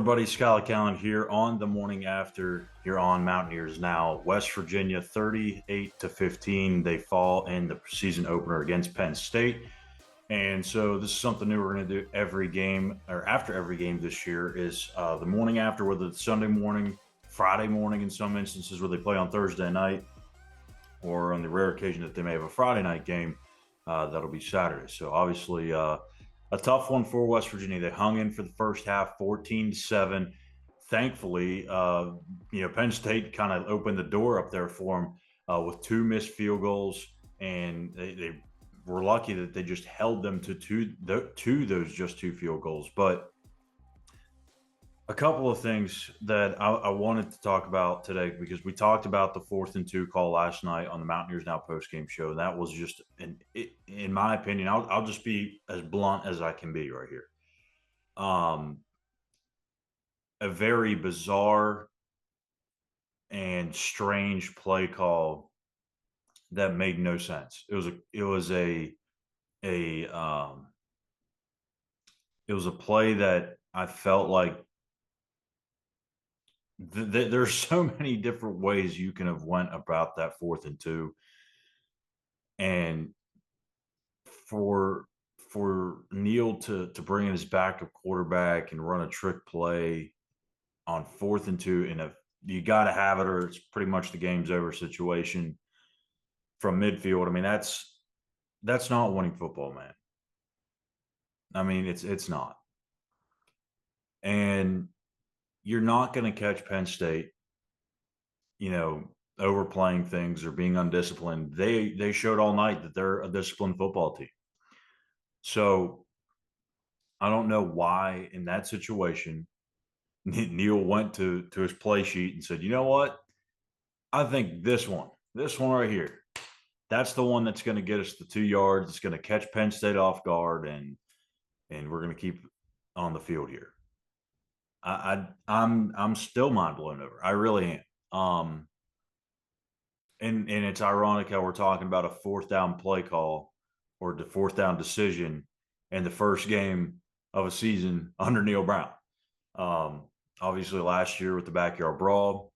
everybody, Schuyler Callihan here on the morning after. Here on Mountaineers Now. West Virginia 38-15. They fall in the season opener against Penn State. And so this is something new we're going to do every game or after every game this year is the morning after, whether it's Sunday morning, Friday morning in some instances where they play on Thursday night, or on the rare occasion that they may have a Friday night game, that'll be Saturday. So obviously a tough one for West Virginia. They hung in for the first half, 14-7. Thankfully, Penn State kind of opened the door up there for them with two missed field goals, and they were lucky that they just held them to those just two field goals. But a couple of things that I wanted to talk about today, because we talked about the 4th-and-2 call last night on the Mountaineers Now post-game show. That was just, in my opinion, I'll just be as blunt as I can be right here. A very bizarre and strange play call that made no sense. It was a play that I felt like there's so many different ways you can have went about that 4th-and-2, and for Neal to bring in his backup quarterback and run a trick play on 4th-and-2 you got to have it or it's pretty much the game's over situation from midfield. I mean, that's not winning football, man. I mean, it's not. And you're not going to catch Penn State, overplaying things or being undisciplined. They showed all night that they're a disciplined football team. So I don't know why in that situation Neal went to his play sheet and said, you know what? I think this one right here, that's the one that's going to get us the 2 yards. It's going to catch Penn State off guard, and we're going to keep on the field here. I'm still mind blown over. I really am. And it's ironic how we're talking about a 4th down play call or the 4th down decision in the first game of a season under Neal Brown. Obviously, last year with the backyard brawl,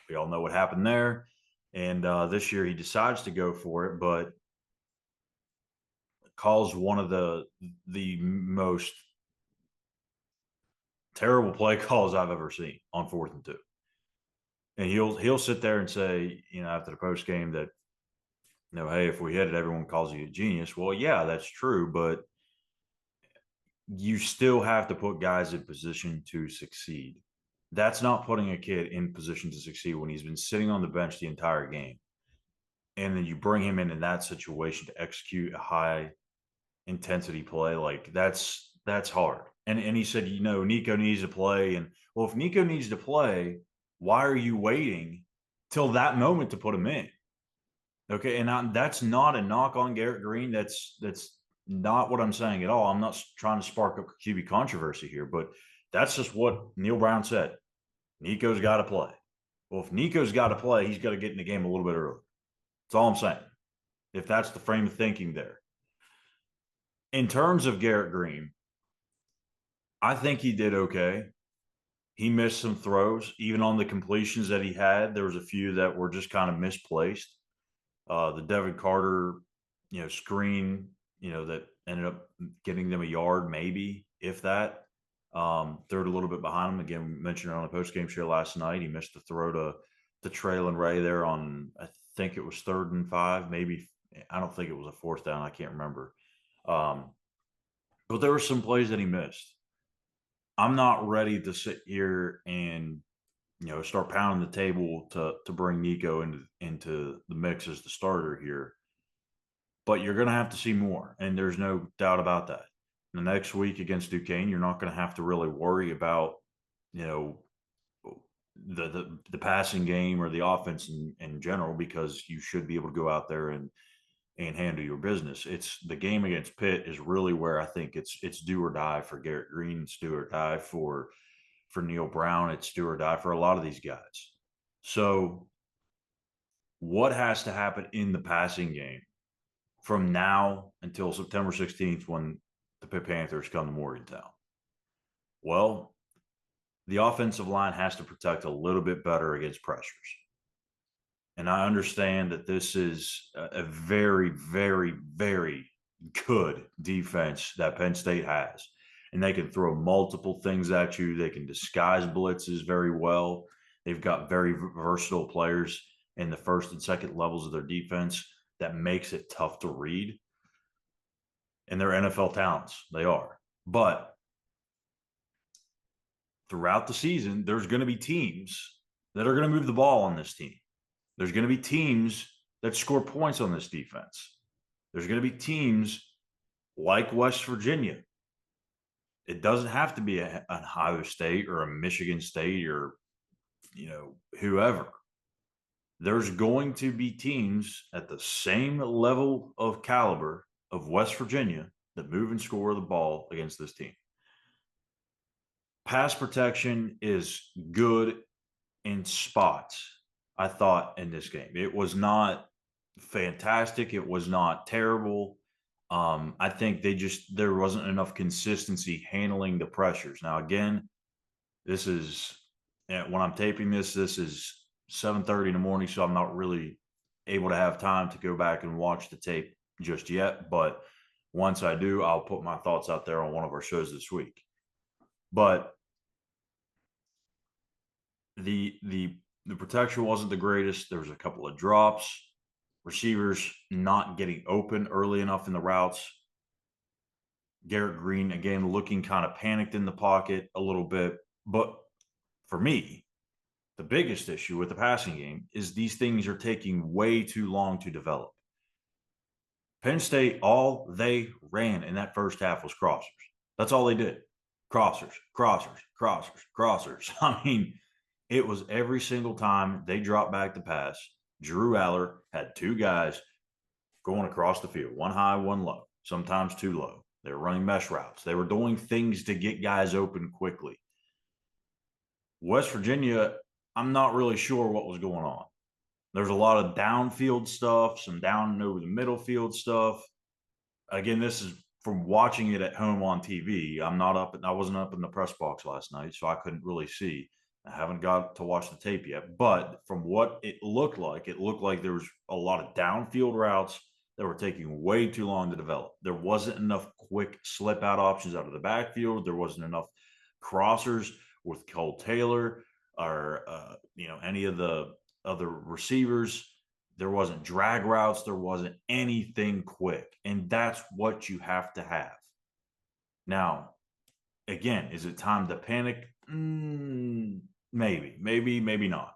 we all know what happened there. And this year he decides to go for it, but calls one of the most terrible play calls I've ever seen on 4th-and-2. And he'll sit there and say, after the post game that, hey, if we hit it, everyone calls you a genius. Well, yeah, that's true, but you still have to put guys in position to succeed. That's not putting a kid in position to succeed when he's been sitting on the bench the entire game. And then you bring him in that situation to execute a high intensity play. Like that's hard. And he said, Nico needs to play. And well, if Nico needs to play, why are you waiting till that moment to put him in? Okay. And that's not a knock on Garrett Green. That's not what I'm saying at all. I'm not trying to spark up QB controversy here, but that's just what Neal Brown said. Nico's got to play. Well, if Nico's got to play, he's got to get in the game a little bit early. That's all I'm saying. If that's the frame of thinking there. In terms of Garrett Green, I think he did okay. He missed some throws, even on the completions that he had. There was a few that were just kind of misplaced. The Devin Carter, screen, that ended up getting them a yard, maybe, if that. Third a little bit behind him. Again, we mentioned it on the postgame show last night. He missed the throw to Traylon Ray there on, I think it was 3rd and 5, maybe. I don't think it was a 4th down. I can't remember. But there were some plays that he missed. I'm not ready to sit here and start pounding the table to bring Nico into the mix as the starter here. But you're going to have to see more, and there's no doubt about that. The next week against Duquesne, you're not going to have to really worry about the passing game or the offense in general, because you should be able to go out there and handle your business. It's the game against Pitt is really where I think it's do or die for Garrett Green. It's do or die for Neal Brown. It's do or die for a lot of these guys. So what has to happen in the passing game from now until September 16th when the Pitt Panthers come to Morgantown? Well, the offensive line has to protect a little bit better against pressures. And I understand that this is a very, very, very good defense that Penn State has. And they can throw multiple things at you. They can disguise blitzes very well. They've got very versatile players in the first and second levels of their defense that makes it tough to read. And they're NFL talents. They are. But throughout the season, there's going to be teams that are going to move the ball on this team. There's going to be teams that score points on this defense. There's going to be teams like West Virginia. It doesn't have to be an Ohio State or a Michigan State or, whoever. There's going to be teams at the same level of caliber of West Virginia that move and score the ball against this team. Pass protection is good in spots, I thought, in this game. It was not fantastic. It was not terrible. I think there wasn't enough consistency handling the pressures. Now, again, this is when I'm taping this is 7:30 in the morning, so I'm not really able to have time to go back and watch the tape just yet. But once I do, I'll put my thoughts out there on one of our shows this week. But the protection wasn't the greatest. There was a couple of drops, receivers not getting open early enough in the routes. Garrett Green, again, looking kind of panicked in the pocket a little bit. But for me, the biggest issue with the passing game is these things are taking way too long to develop. Penn State, all they ran in that first half was crossers. That's all they did. Crossers, crossers, crossers, crossers. I mean, it was every single time they dropped back to pass. Drew Aller had two guys going across the field, one high, one low, sometimes too low. They were running mesh routes. They were doing things to get guys open quickly. West Virginia, I'm not really sure what was going on. There's a lot of downfield stuff, some down over the middle field stuff. Again, this is from watching it at home on TV. I wasn't up in the press box last night, so I couldn't really see. I haven't got to watch the tape yet, but from what it looked like there was a lot of downfield routes that were taking way too long to develop. There wasn't enough quick slip out options out of the backfield. There wasn't enough crossers with Cole Taylor or any of the other receivers. There wasn't drag routes. There wasn't anything quick, and that's what you have to have. Now, again, is it time to panic? Maybe, maybe not.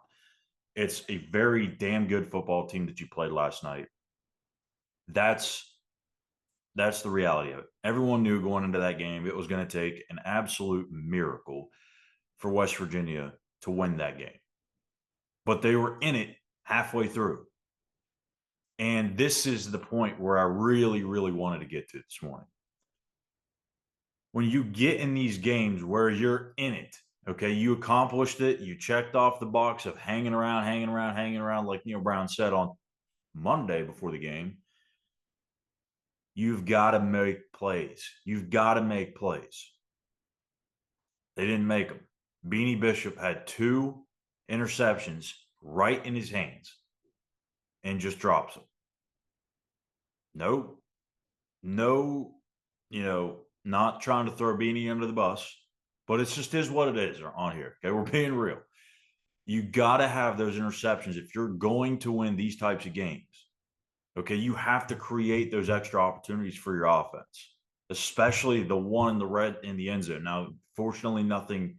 It's a very damn good football team that you played last night. That's the reality of it. Everyone knew going into that game it was going to take an absolute miracle for West Virginia to win that game. But they were in it halfway through. And this is the point where I really, really wanted to get to this morning. When you get in these games where you're in it, okay, you accomplished it. You checked off the box of hanging around, like Neil Brown said on Monday before the game. You've got to make plays. You've got to make plays. They didn't make them. Beanie Bishop had 2 interceptions right in his hands and just drops them. No, not trying to throw Beanie under the bus, but it's just is what it is on here. Okay, we're being real. You got to have those interceptions if you're going to win these types of games. Okay, you have to create those extra opportunities for your offense, especially the one in the red in the end zone. Now, fortunately, nothing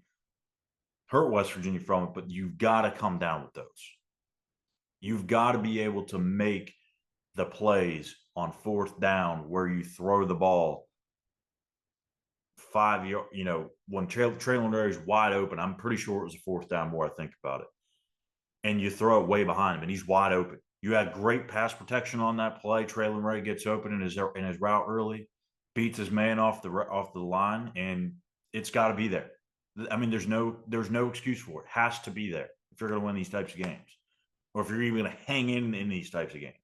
hurt West Virginia from it, but you've got to come down with those. You've got to be able to make the plays on 4th down where you throw the ball 5 yards, when Traylon Rary's wide open. I'm pretty sure it was a 4th down more I think about it. And you throw it way behind him and he's wide open. You had great pass protection on that play. Traylon Rary gets open in his route early, beats his man off the line, and it's got to be there. I mean, there's no excuse for it. It has to be there if you're going to win these types of games, or if you're even going to hang in these types of games.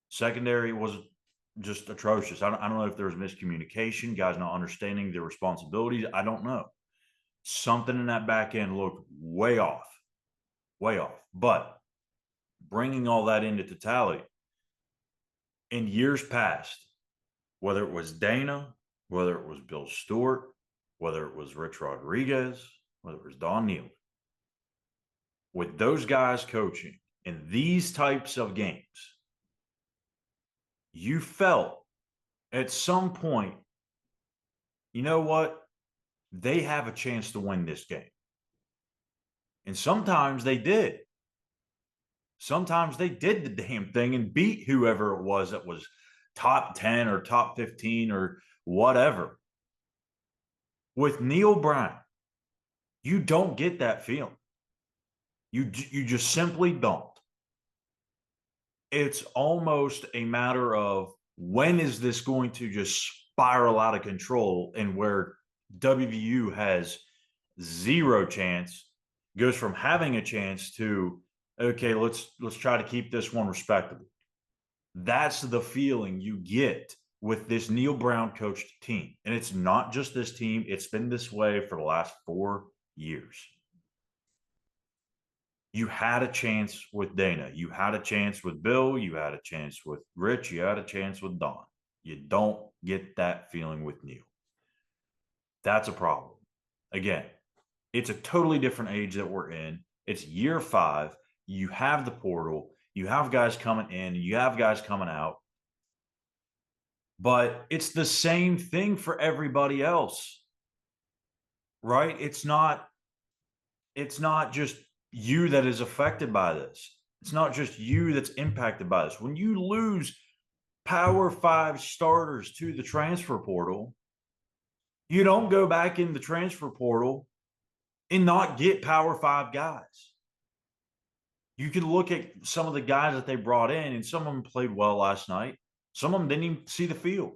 Secondary was just atrocious. I don't know if there was miscommunication, guys not understanding their responsibilities. I don't know. something in that back end looked way off, way off. But bringing all that into totality, in years past, whether it was Dana, whether it was Bill Stewart, whether it was Rich Rodriguez, whether it was Don Neal, with those guys coaching in these types of games, you felt at some point, you know what? They have a chance to win this game. And sometimes they did. Sometimes they did the damn thing and beat whoever it was that was top 10 or top 15 or whatever. With Neal Brown, you don't get that feeling. You just simply don't. It's almost a matter of, when is this going to just spiral out of control, and where WVU has zero chance, goes from having a chance to, okay, let's try to keep this one respectable. That's the feeling you get with this Neal Brown coached team. And it's not just this team. It's been this way for the last 4 years. You had a chance with Dana. You had a chance with Bill. You had a chance with Rich. You had a chance with Don. You don't get that feeling with Neal. That's a problem. Again, it's a totally different age that we're in. It's year 5. You have the portal. You have guys coming in. You have guys coming out. But it's the same thing for everybody else, right? It's not just you that is affected by this. It's not just you that's impacted by this. When you lose Power 5 starters to the transfer portal, you don't go back in the transfer portal and not get Power 5 guys. You can look at some of the guys that they brought in, and some of them played well last night. Some of them didn't even see the field.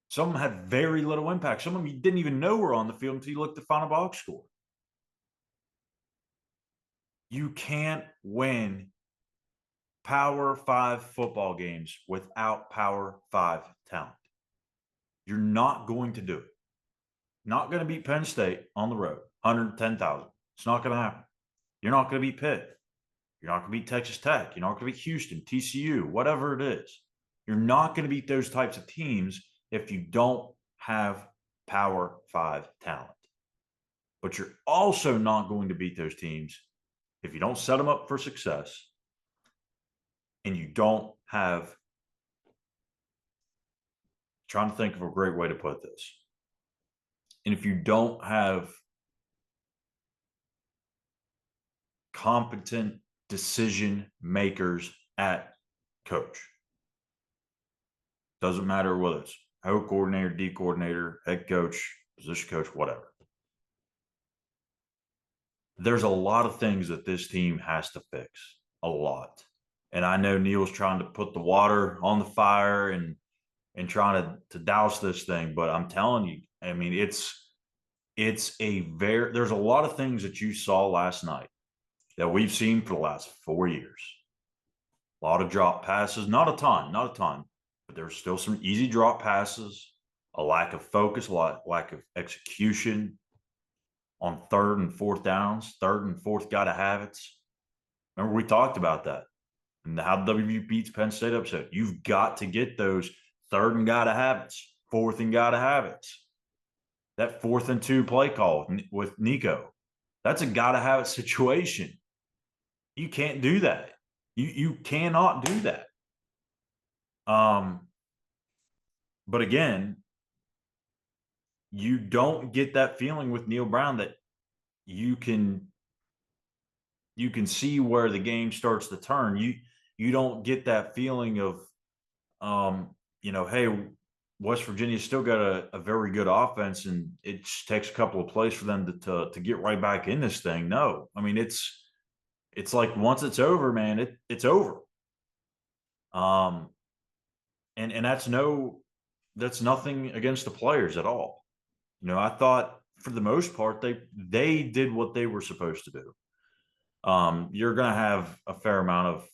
Some of them had very little impact. Some of them you didn't even know were on the field until you looked at the final box score. You can't win Power 5 football games without Power 5 talent. You're not going to do it. Not going to beat Penn State on the road, 110,000. It's not going to happen. You're not going to beat Pitt. You're not going to beat Texas Tech. You're not going to beat Houston, TCU, whatever it is. You're not going to beat those types of teams if you don't have Power 5 talent. But you're also not going to beat those teams if you don't set them up for success and you don't have, trying to think of a great way to put this, and if you don't have competent decision makers at coach. Doesn't matter whether it's O coordinator, D coordinator, head coach, position coach, whatever. There's a lot of things that this team has to fix, a lot. And I know Neal's trying to put the water on the fire and trying to douse this thing, but I'm telling you, I mean, there's a lot of things that you saw last night that we've seen for the last 4 years. A lot of drop passes, not a ton, but there's still some easy drop passes, a lack of focus, lack of execution on 3rd and 4th downs. 3rd and 4th gotta have it. Remember, we talked about that and how WVU beats Penn State upset. You've got to get those 3rd and gotta have it, 4th and gotta have it. That 4th and 2 play call with Nico, that's a gotta have it situation. You can't do that. You cannot do that. But again, you don't get that feeling with Neal Brown that you can see where the game starts to turn. You don't get that feeling of, hey, West Virginia's still got a very good offense, and it just takes a couple of plays for them to get right back in this thing. No, I mean, it's like once it's over, man, it's over. And that's nothing against the players at all. I thought for the most part they did what they were supposed to do. You're going to have a fair amount of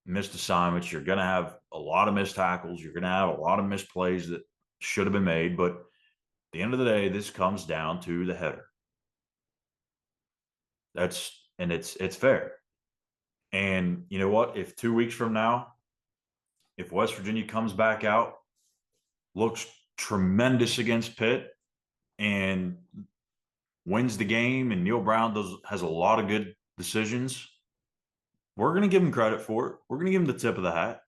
missed assignments. You're going to have a lot of missed tackles. You're going to have a lot of missed plays that should have been made. But at the end of the day, this comes down to the header. It's fair. And you know what? If 2 weeks from now, if West Virginia comes back out, looks tremendous against Pitt, and wins the game, and Neil Brown has a lot of good decisions, we're going to give him credit for it. We're going to give him the tip of the hat.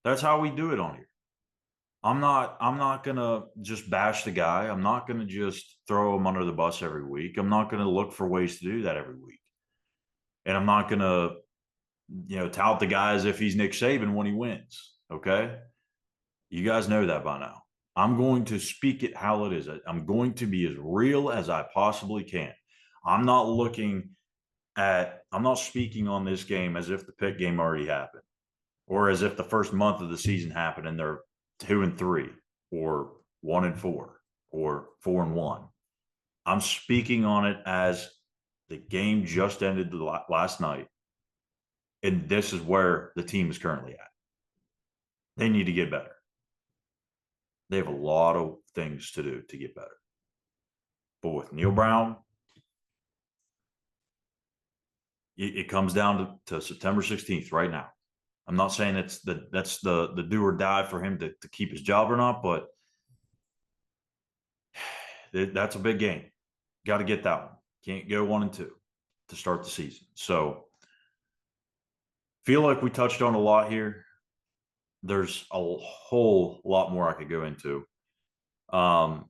That's how we do it on here. I'm not going to just bash the guy. I'm not going to just throw him under the bus every week. I'm not going to look for ways to do that every week. And I'm not going to, tout the guy as if he's Nick Saban when he wins. Okay? You guys know that by now. I'm going to speak it how it is. I'm going to be as real as I possibly can. I'm not speaking on this game as if the Pitt game already happened, or as if the first month of the season happened and they're 2-3 or 1-4 or 4-1. I'm speaking on it as the game just ended last night, and this is where the team is currently at. They need to get better. They have a lot of things to do to get better. But with Neil Brown, it comes down to September 16th right now. I'm not saying that's the do or die for him to keep his job or not, but that's a big game. Got to get that one. Can't go 1-2 to start the season. So feel like we touched on a lot here. There's a whole lot more I could go into. And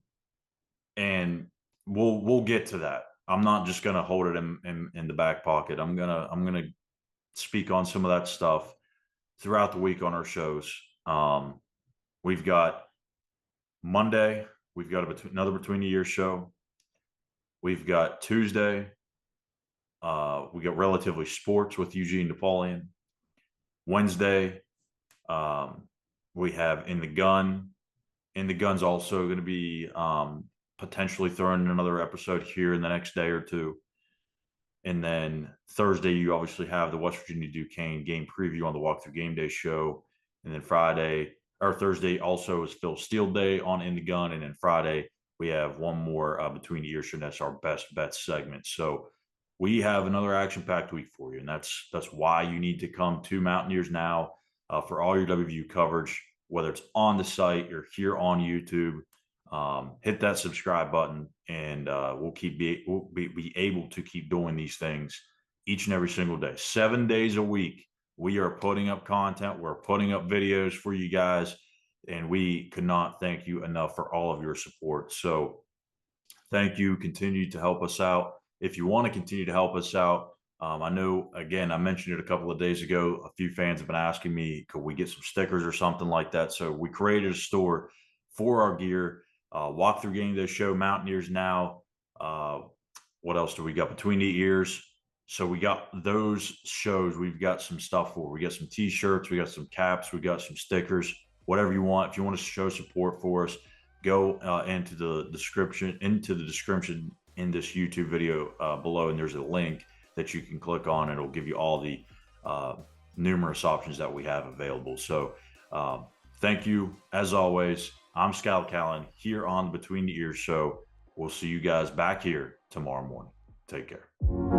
we'll get to that. I'm not just going to hold it in the back pocket. I'm going to speak on some of that stuff throughout the week on our shows. We've got Monday, we've got another Between the Eers show. We've got Tuesday, we got Relatively Sports with Eugene Napoleon. Wednesday, we have In the Gun. In the Gun's also going to be potentially throwing in another episode here in the next day or two. And then Thursday, you obviously have the West Virginia Duquesne game preview on the Walkthrough Game Day show. And then Thursday also is Phil Steele Day on In the Gun. And then Friday, we have one more Between the Eers, and that's our best bets segment. So we have another action-packed week for you. And that's why you need to come to Mountaineers Now for all your WVU coverage, whether it's on the site or here on YouTube. Hit that subscribe button, and we'll be able to keep doing these things each and every single day. 7 days a week, we are putting up content. We're putting up videos for you guys, and we could not thank you enough for all of your support. So thank you. Continue to help us out. If you want to continue to help us out, I know, again, I mentioned it a couple of days ago. A few fans have been asking me, could we get some stickers or something like that? So we created a store for our gear. Walkthrough Game Day show, Mountaineers Now. What else do we got? Between the Eers. So we got those shows. We've got some stuff for. We got some T-shirts. We got some caps. We got some stickers. Whatever you want. If you want to show support for us, go into the description in this YouTube video below, and there's a link that you can click on. It'll give you all the numerous options that we have available. So thank you, as always. I'm Schuyler Callihan here on the Between the Eers show. We'll see you guys back here tomorrow morning. Take care.